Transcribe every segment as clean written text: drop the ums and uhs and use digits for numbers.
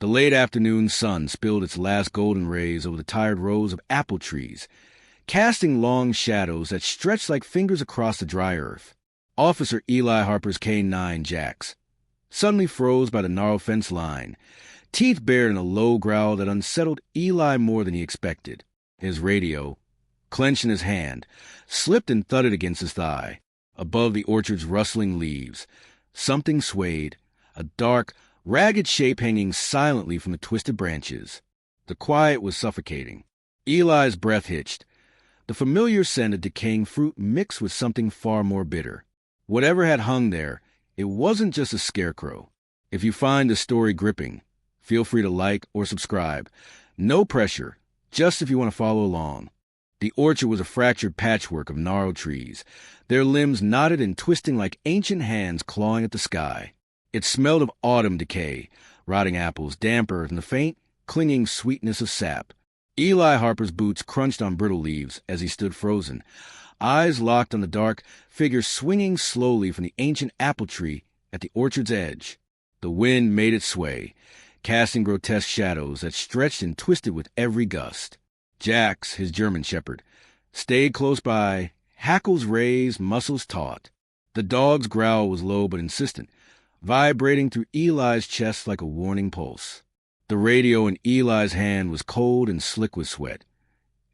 The late afternoon sun spilled its last golden rays over the tired rows of apple trees, casting long shadows that stretched like fingers across the dry earth. Officer Eli Harper's K-9 Jax suddenly froze by the gnarled fence line, teeth bared in a low growl that unsettled Eli more than he expected. His radio, clenched in his hand, slipped and thudded against his thigh. Above the orchard's rustling leaves, something swayed, a dark, ragged shape hanging silently from the twisted branches. The quiet was suffocating. Eli's breath hitched. The familiar scent of decaying fruit mixed with something far more bitter. Whatever had hung there, it wasn't just a scarecrow. If you find the story gripping, feel free to like or subscribe. No pressure, just if you want to follow along. The orchard was a fractured patchwork of gnarled trees, their limbs knotted and twisting like ancient hands clawing at the sky. It smelled of autumn decay, rotting apples, damp earth, and the faint, clinging sweetness of sap. Eli Harper's boots crunched on brittle leaves as he stood frozen, eyes locked on the dark figure swinging slowly from the ancient apple tree at the orchard's edge. The wind made it sway, casting grotesque shadows that stretched and twisted with every gust. Jax, his German shepherd, stayed close by, hackles raised, muscles taut. The dog's growl was low but insistent, vibrating through Eli's chest like a warning pulse. The radio in Eli's hand was cold and slick with sweat.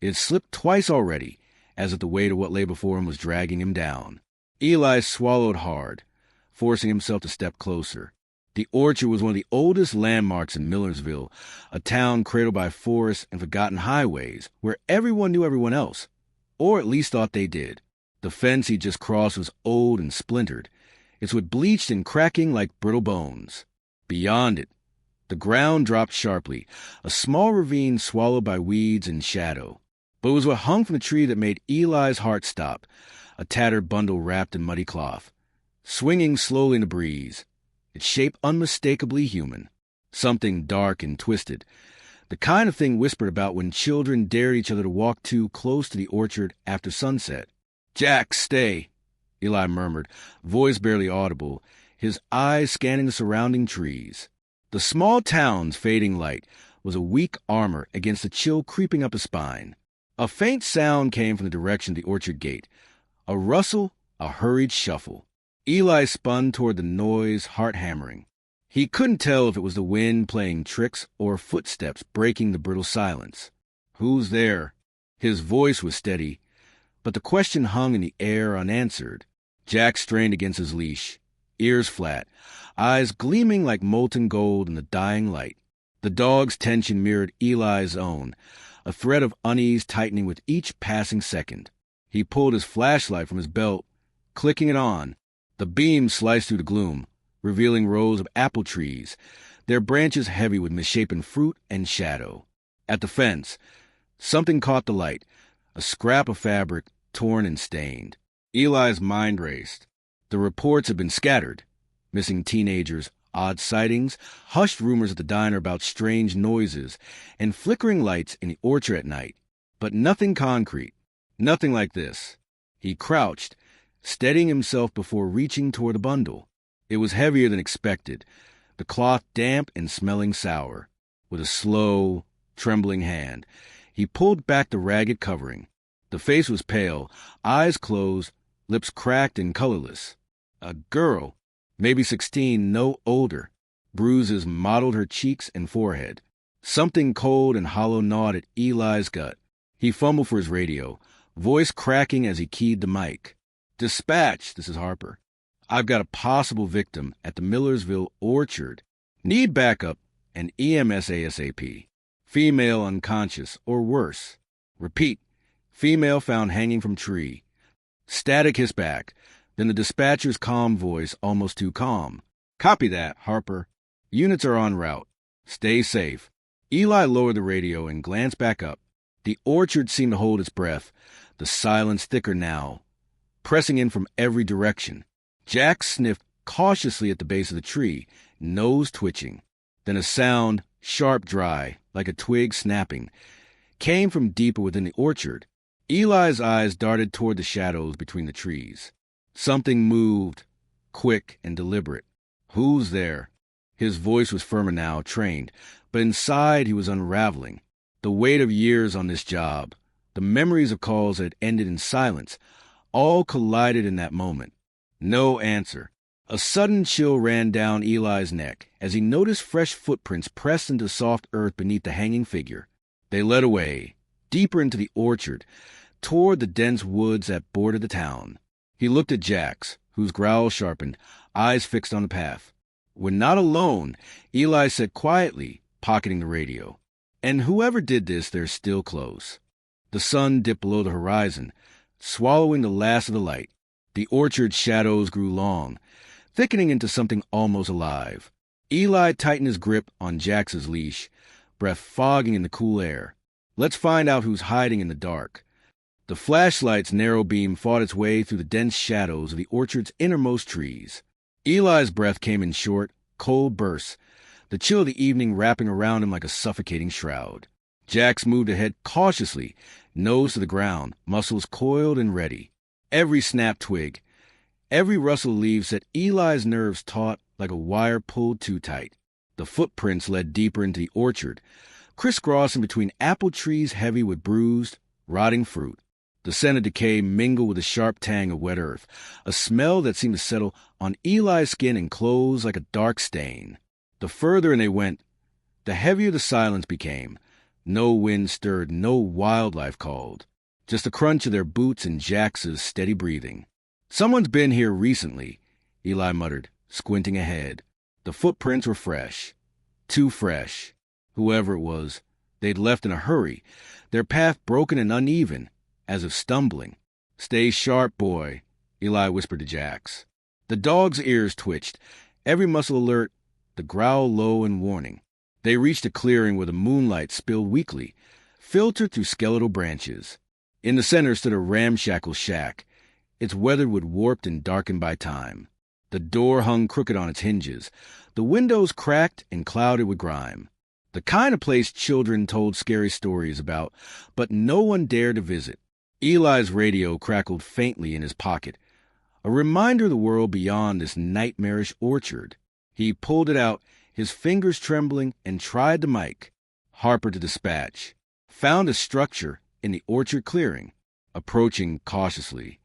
It had slipped twice already, as if the weight of what lay before him was dragging him down. Eli swallowed hard, forcing himself to step closer. The orchard was one of the oldest landmarks in Millersville, a town cradled by forests and forgotten highways, where everyone knew everyone else, or at least thought they did. The fence he just crossed was old and splintered, its wood bleached and cracking like brittle bones. Beyond it, the ground dropped sharply, a small ravine swallowed by weeds and shadow. But it was what hung from the tree that made Eli's heart stop, a tattered bundle wrapped in muddy cloth, swinging slowly in the breeze, its shape unmistakably human. Something dark and twisted, the kind of thing whispered about when children dared each other to walk too close to the orchard after sunset. "Jack, stay," Eli murmured, voice barely audible, his eyes scanning the surrounding trees. The small town's fading light was a weak armor against the chill creeping up his spine. A faint sound came from the direction of the orchard gate, a rustle, a hurried shuffle. Eli spun toward the noise, heart hammering. He couldn't tell if it was the wind playing tricks or footsteps breaking the brittle silence. "Who's there?" His voice was steady, but the question hung in the air unanswered. Jack strained against his leash, ears flat, eyes gleaming like molten gold in the dying light. The dog's tension mirrored Eli's own, a thread of unease tightening with each passing second. He pulled his flashlight from his belt, clicking it on. The beam sliced through the gloom, revealing rows of apple trees, their branches heavy with misshapen fruit and shadow. At the fence, something caught the light, a scrap of fabric torn and stained. Eli's mind raced. The reports had been scattered. Missing teenagers, odd sightings, hushed rumors at the diner about strange noises, and flickering lights in the orchard at night. But nothing concrete. Nothing like this. He crouched, steadying himself before reaching toward the bundle. It was heavier than expected, the cloth damp and smelling sour. With a slow, trembling hand, he pulled back the ragged covering. The face was pale, eyes closed, lips cracked and colorless. A girl, maybe 16, no older. Bruises mottled her cheeks and forehead. Something cold and hollow gnawed at Eli's gut. He fumbled for his radio, voice cracking as he keyed the mic. "Dispatch, this is Harper. I've got a possible victim at the Millersville orchard. Need backup and EMS ASAP. Female unconscious, or worse. Repeat, female found hanging from tree." Static hissed back, then the dispatcher's calm voice almost too calm. "Copy that, Harper. Units are en route. Stay safe." Eli lowered the radio and glanced back up. The orchard seemed to hold its breath, the silence thicker now, pressing in from every direction. Jack sniffed cautiously at the base of the tree, nose twitching. Then a sound, sharp, dry, like a twig snapping, came from deeper within the orchard. Eli's eyes darted toward the shadows between the trees. Something moved, quick and deliberate. "Who's there?" His voice was firmer now, trained, But inside he was unraveling. The weight of years on this job, the memories of calls that had ended in silence, all collided in that moment. No answer. A sudden chill ran down Eli's neck as he noticed fresh footprints pressed into the soft earth beneath the hanging figure. They led away, deeper into the orchard, toward the dense woods that bordered the town. He looked at Jax, whose growl sharpened, eyes fixed on the path. "We're not alone," Eli said quietly, pocketing the radio. "And whoever did this, they're still close." The sun dipped below the horizon, swallowing the last of the light. The orchard's shadows grew long, thickening into something almost alive. Eli tightened his grip on Jax's leash, breath fogging in the cool air. "Let's find out who's hiding in the dark." The flashlight's narrow beam fought its way through the dense shadows of the orchard's innermost trees. Eli's breath came in short, cold bursts, the chill of the evening wrapping around him like a suffocating shroud. Jax moved ahead cautiously, nose to the ground, muscles coiled and ready. Every snapped twig, every rustle of leaves set Eli's nerves taut like a wire pulled too tight. The footprints led deeper into the orchard, crisscrossing between apple trees heavy with bruised, rotting fruit. The scent of decay mingled with the sharp tang of wet earth, a smell that seemed to settle on Eli's skin and clothes like a dark stain. The further in they went, the heavier the silence became. No wind stirred, no wildlife called. Just the crunch of their boots and Jax's steady breathing. "Someone's been here recently," Eli muttered, squinting ahead. The footprints were fresh. Too fresh. Whoever it was, they'd left in a hurry, their path broken and uneven, as if stumbling. "Stay sharp, boy," Eli whispered to Jax. The dog's ears twitched, every muscle alert, the growl low in warning. They reached a clearing where the moonlight spilled weakly, filtered through skeletal branches. In the center stood a ramshackle shack, its weatherwood warped and darkened by time. The door hung crooked on its hinges, the windows cracked and clouded with grime. The kind of place children told scary stories about, but no one dared to visit. Eli's radio crackled faintly in his pocket, a reminder of the world beyond this nightmarish orchard. He pulled it out, his fingers trembling, and tried the mic. Harper to dispatch. Found a structure in the orchard clearing, approaching cautiously.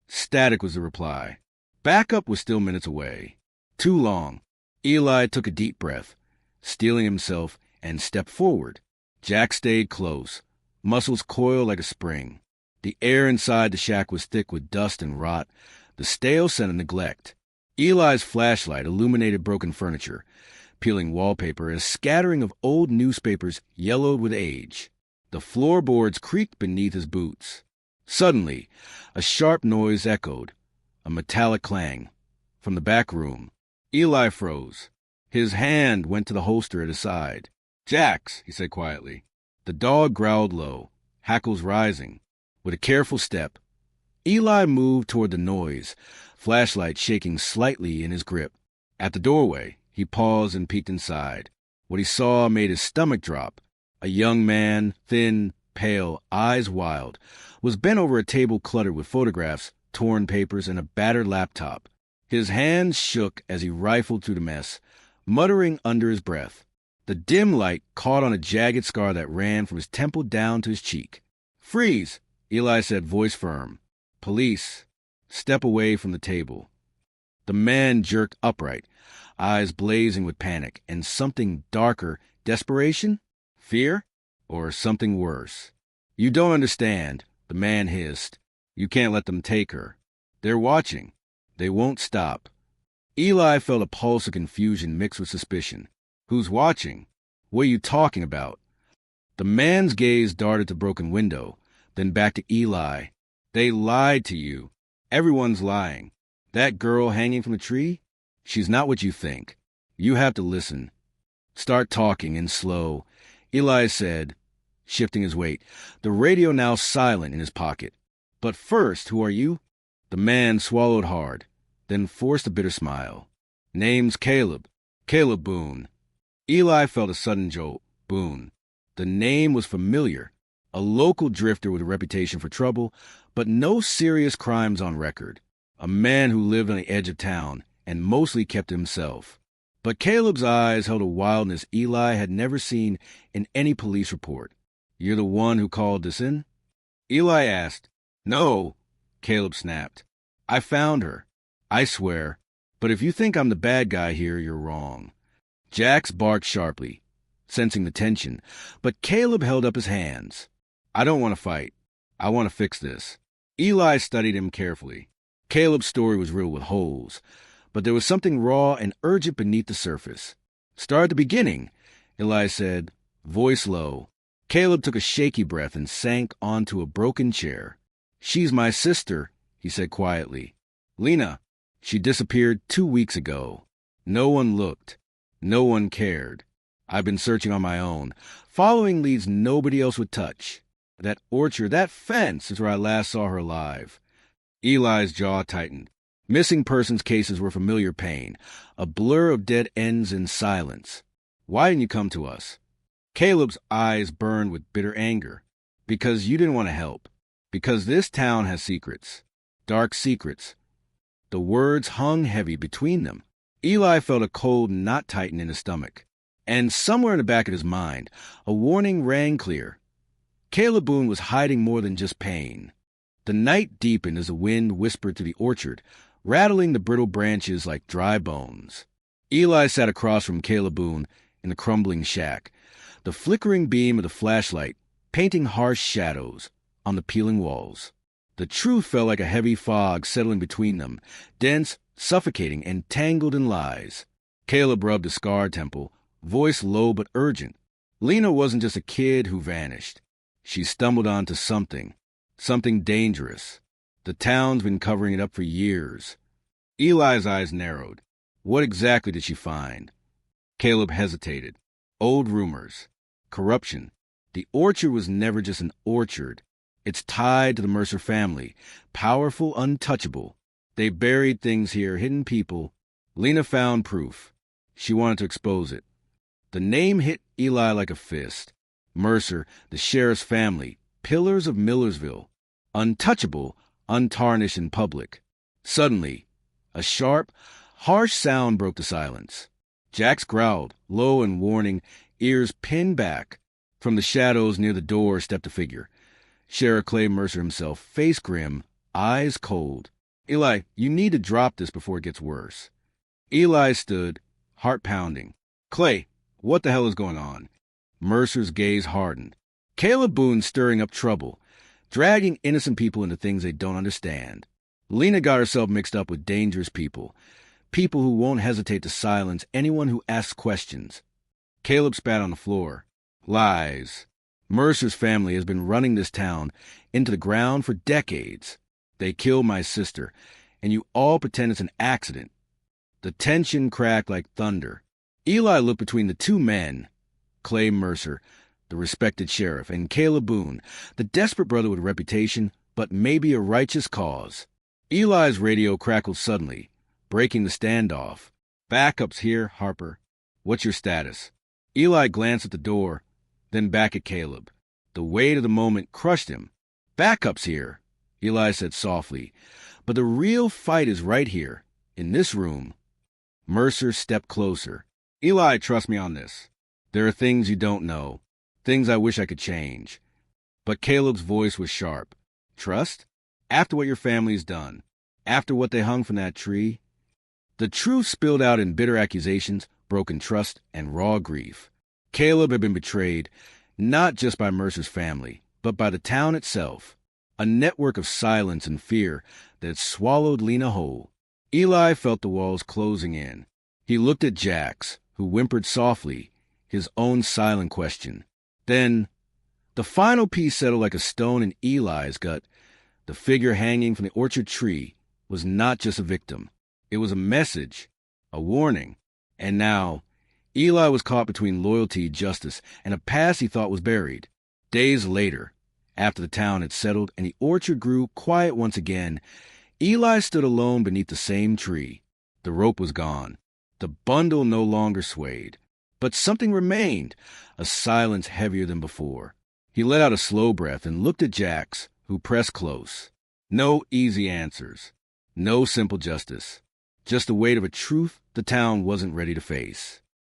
Static was the reply. Backup was still minutes away. Too long. Eli took a deep breath, steeling himself, and stepped forward. Jax stayed close, muscles coiled like a spring. The air inside the shack was thick with dust and rot, the stale scent of neglect. Eli's flashlight illuminated broken furniture, peeling wallpaper, and a scattering of old newspapers yellowed with age. The floorboards creaked beneath his boots. Suddenly, a sharp noise echoed, a metallic clang. From the back room, Eli froze. His hand went to the holster at his side. "Jax," he said quietly. The dog growled low, hackles rising. With a careful step, Eli moved toward the noise, flashlight shaking slightly in his grip. At the doorway, he paused and peeked inside. What he saw made his stomach drop. A young man, thin, pale, eyes wild, was bent over a table cluttered with photographs, torn papers, and a battered laptop. His hands shook as he rifled through the mess, muttering under his breath. The dim light caught on a jagged scar that ran from his temple down to his cheek. "Freeze," Eli said, voice firm. "Police." Step away from the table. The man jerked upright, eyes blazing with panic, and something darker. Desperation? Fear? Or something worse? "You don't understand," the man hissed. "You can't let them take her. They're watching. They won't stop." Eli felt a pulse of confusion mixed with suspicion. "Who's watching? What are you talking about?" The man's gaze darted to the broken window, then back to Eli. "They lied to you. Everyone's lying. That girl hanging from the tree? She's not what you think. You have to listen. Start talking and slow," Eli said, shifting his weight, the radio now silent in his pocket. "But first, who are you?" The man swallowed hard, then forced a bitter smile. "Name's Caleb. Caleb Boone." Eli felt a sudden jolt. Boone. The name was familiar. A local drifter with a reputation for trouble, but no serious crimes on record. A man who lived on the edge of town and mostly kept to himself. But Caleb's eyes held a wildness Eli had never seen in any police report. "You're the one who called this in?" Eli asked. "No," Caleb snapped. "I found her. I swear. But if you think I'm the bad guy here, you're wrong." Jax barked sharply, sensing the tension, but Caleb held up his hands. "I don't want to fight. I want to fix this." Eli studied him carefully. Caleb's story was riddled with holes, but there was something raw and urgent beneath the surface. "Start at the beginning," Eli said, voice low. Caleb took a shaky breath and sank onto a broken chair. "She's my sister," he said quietly. "Lena. She disappeared 2 weeks ago. No one looked. No one cared. I've been searching on my own, following leads nobody else would touch. That orchard, that fence is where I last saw her alive." Eli's jaw tightened. Missing persons cases were familiar pain, a blur of dead ends in silence. "Why didn't you come to us?" Caleb's eyes burned with bitter anger. "Because you didn't want to help. Because this town has secrets. Dark secrets." The words hung heavy between them. Eli felt a cold knot tighten in his stomach. And somewhere in the back of his mind, a warning rang clear. Caleb Boone was hiding more than just pain. The night deepened as the wind whispered through the orchard, rattling the brittle branches like dry bones. Eli sat across from Caleb Boone in the crumbling shack, the flickering beam of the flashlight painting harsh shadows on the peeling walls. The truth felt like a heavy fog settling between them, dense, suffocating, and tangled in lies. Caleb rubbed a scarred temple, voice low but urgent. Lena wasn't just a kid who vanished. She stumbled onto something dangerous. The town's been covering it up for years. Eli's eyes narrowed. What exactly did she find? Caleb hesitated. Old rumors. Corruption. The orchard was never just an orchard. It's tied to the Mercer family. Powerful, untouchable. They buried things here, hidden people. Lena found proof. She wanted to expose it. The name hit Eli like a fist. Mercer, the sheriff's family, pillars of Millersville. Untouchable, untarnished in public. Suddenly, a sharp, harsh sound broke the silence. Jax growled, low and warning, ears pinned back. From the shadows near the door stepped a figure. Sheriff Clay Mercer himself, face grim, eyes cold. "Eli, you need to drop this before it gets worse." Eli stood, heart pounding. "Clay, what the hell is going on?" Mercer's gaze hardened. Caleb Boone stirring up trouble, dragging innocent people into things they don't understand. Lena got herself mixed up with dangerous people who won't hesitate to silence anyone who asks questions. Caleb spat on the floor. "Lies. Mercer's family has been running this town into the ground for decades. They killed my sister, and you all pretend it's an accident." The tension cracked like thunder. Eli looked between the two men, Clay Mercer, the respected sheriff, and Caleb Boone, the desperate brother with a reputation, but maybe a righteous cause. Eli's radio crackled suddenly, breaking the standoff. "Backup's here, Harper. What's your status?" Eli glanced at the door, then back at Caleb. The weight of the moment crushed him. "Backup's here," Eli said softly. "But the real fight is right here, in this room." Mercer stepped closer. "Eli, trust me on this. There are things you don't know, things I wish I could change." But Caleb's voice was sharp. "Trust? After what your family's done, after what they hung from that tree?" The truth spilled out in bitter accusations, broken trust, and raw grief. Caleb had been betrayed, not just by Mercer's family, but by the town itself. A network of silence and fear that had swallowed Lena whole. Eli felt the walls closing in. He looked at Jax, who whimpered softly, his own silent question. Then, the final piece settled like a stone in Eli's gut. The figure hanging from the orchard tree was not just a victim. It was a message, a warning. And now, Eli was caught between loyalty, justice, and a past he thought was buried. Days later, after the town had settled and the orchard grew quiet once again, Eli stood alone beneath the same tree. The rope was gone. The bundle no longer swayed. But something remained, a silence heavier than before. He let out a slow breath and looked at Jax, who pressed close. No easy answers. No simple justice. just the weight of a truth the town wasn't ready to face.